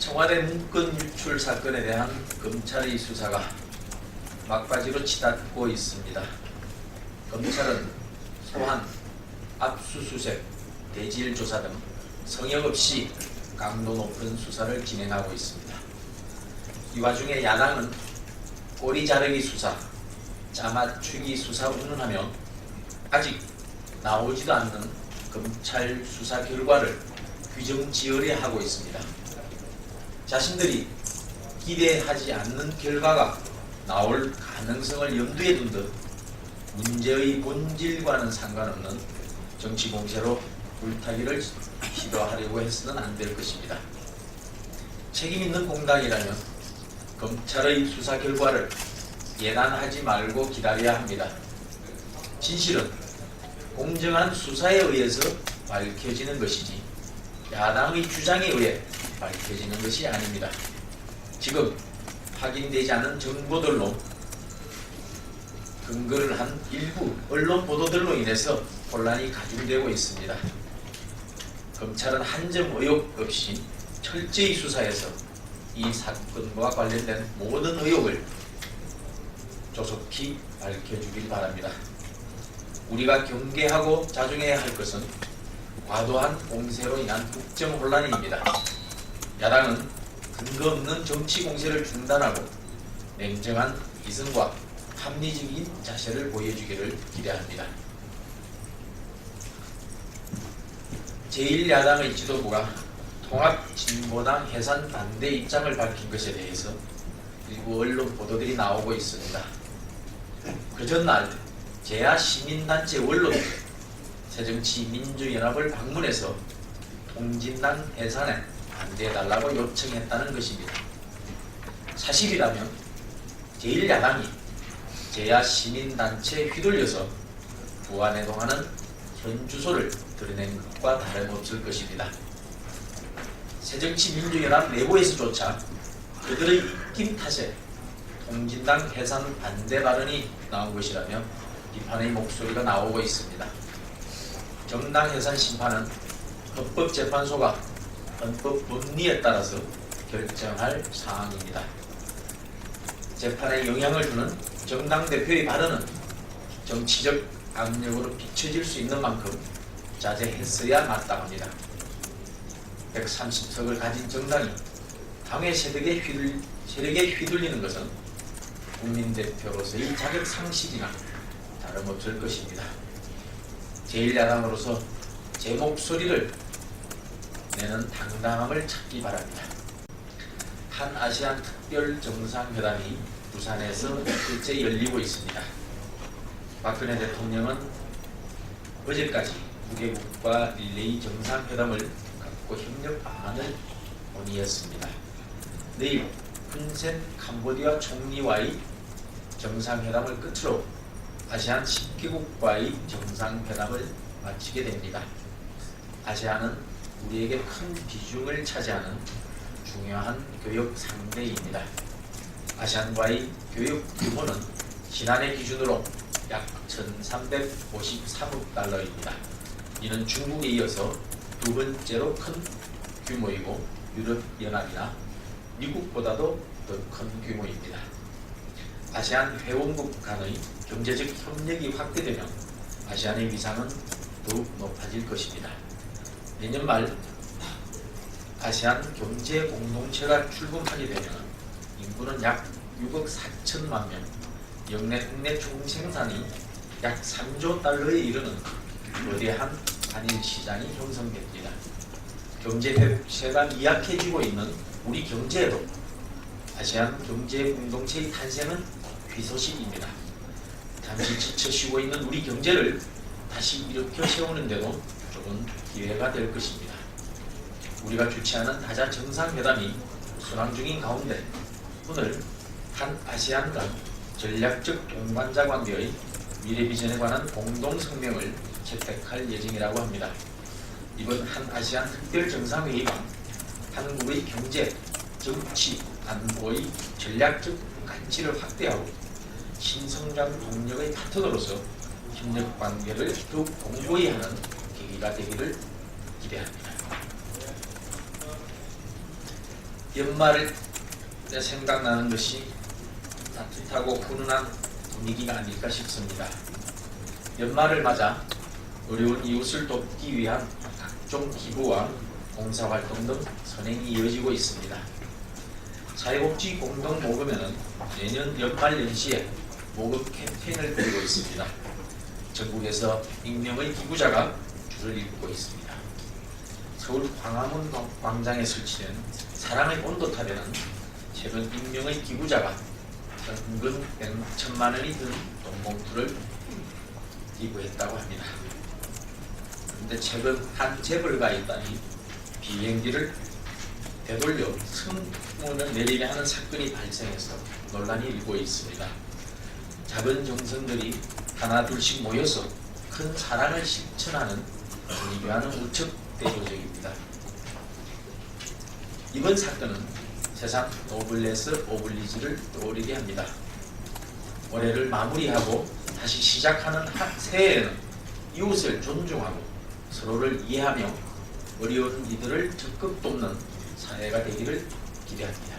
청와대 문건 유출 사건에 대한 검찰의 수사가 막바지로 치닫고 있습니다. 검찰은 소환, 압수수색, 대지일 조사 등 성역 없이 강도 높은 수사를 진행하고 있습니다. 이 와중에 야당은 꼬리 자르기 수사, 짜맞추기 수사 운운하며 아직 나오지도 않는 검찰 수사 결과를 규정지어려 하고 있습니다. 자신들이 기대하지 않는 결과가 나올 가능성을 염두에 둔 듯 문제의 본질과는 상관없는 정치 공세로 물타기를 시도하려고 해서는 안 될 것입니다. 책임있는 공당이라면 검찰의 수사 결과를 예단하지 말고 기다려야 합니다. 진실은 공정한 수사에 의해서 밝혀지는 것이지 야당의 주장에 의해 밝혀지는 것이 아닙니다. 지금 확인되지 않은 정보들로 근거를 한 일부 언론 보도들로 인해서 혼란이 가중되고 있습니다. 검찰은 한 점 의혹 없이 철저히 수사해서 이 사건과 관련된 모든 의혹을 조속히 밝혀주길 바랍니다. 우리가 경계하고 자중해야 할 것은 과도한 공세로 인한 국정 혼란입니다. 야당은 근거 없는 정치 공세를 중단하고 냉정한 이성과 합리적인 자세를 보여주기를 기대합니다. 제1야당의 지도부가 통합진보당 해산 반대 입장을 밝힌 것에 대해서 일부 언론 보도들이 나오고 있습니다. 그 전날 제야시민단체 원로들이 새정치민주연합을 방문해서 통진당 해산에 반대해달라고 요청했다는 것입니다. 사실이라면 제1야당이 제야시민단체에 휘둘려서 부안해동하는 현 주소를 드러낸 것과 다름없을 것입니다. 새정치민주연합 내부에서조차 그들의 입김 탓에 통진당 해산 반대 발언이 나온 것이라며 비판의 목소리가 나오고 있습니다. 정당 해산 심판은 헌법재판소가 헌법 법리에 따라서 결정할 사항입니다. 재판에 영향을 주는 정당 대표의 발언은 정치적 압력으로 비춰질 수 있는 만큼 자제했어야 마땅합니다. 130석을 가진 정당이 당의 세력에 휘둘리는 것은 국민대표로서의 자격 상실이나 다름없을 것입니다. 제1야당으로서 제 목소리를 내는 당당함을 찾기 바랍니다. 한 아시안 특별 정상회담이 부산에서 실제 열리고 있습니다. 박근혜 대통령은 어제까지 9개국과 릴레이 정상회담을 갖고 협력 방안을 논의했습니다. 내일 훈센 캄보디아 총리와의 정상회담을 끝으로 아세안 10개국과의 정상회담을 마치게 됩니다. 아세안은 우리에게 큰 비중을 차지하는 중요한 교역 상대입니다. 아세안과의 교역 규모는 지난해 기준으로 약 1,353억 달러입니다. 이는 중국에 이어서 두 번째로 큰 규모이고 유럽연합이나 미국보다도 더 큰 규모입니다. 아세안 회원국 간의 경제적 협력이 확대되면 아세안의 위상은 더욱 높아질 것입니다. 내년 말 아세안 경제 공동체가 출범하게 되면 인구는 약 6억 4천만 명, 역내 국내 총생산이 약 3조 달러에 이르는 거대한 한일 시장이 형성됩니다. 경제 회복세가 미약해지고 있는 우리 경제에도 아세안 경제 공동체의 탄생은 희소식입니다. 잠시 지쳐 쉬고 있는 우리 경제를 다시 일으켜 세우는데도 좋은 기회가 될 것입니다. 우리가 주최하는 다자 정상회담이 순항 중인 가운데 오늘 한 아세안 간 전략적 동반자 관계의 미래 비전에 관한 공동 성명을 채택할 예정이라고 합니다. 이번 한 아세안 특별 정상회의가 한국의 경제, 정치, 안보의 전략적 가치를 확대하고 신성장 동력의 파트너로서 협력 관계를 더욱 공고히 하는 계기가 되기를 기대합니다. 연말을 때 생각나는 것이 따뜻하고 훈훈한 분위기가 아닐까 싶습니다. 연말을 맞아 어려운 이웃을 돕기 위한 각종 기부와 봉사활동 등 선행이 이어지고 있습니다. 사회복지 공동모금회는 매년 연말 연시에 모금 캠페인을 벌이고 있습니다. 전국에서 익명의 기부자가 줄을 잇고 있습니다. 서울 광화문 광장에 설치된 사랑의 온도탑에는 최근 익명의 기부자가 현금 1,000만 원이 든 돈봉투를 기부했다고 합니다. 그런데 최근 한 재벌가 일단이 비행기를 되돌려 승무원을 내리게 하는 사건이 발생해서 논란이 일고 있습니다. 작은 정성들이 하나 둘씩 모여서 큰 사랑을 실천하는 미묘한 우측 대조적입니다. 이번 사건은 세상 노블레스 오블리지를 떠오르게 합니다. 올해를 마무리하고 다시 시작하는 새해에는 이웃을 존중하고 서로를 이해하며 어려운 이들을 적극 돕는 사회가 되기를 기대합니다.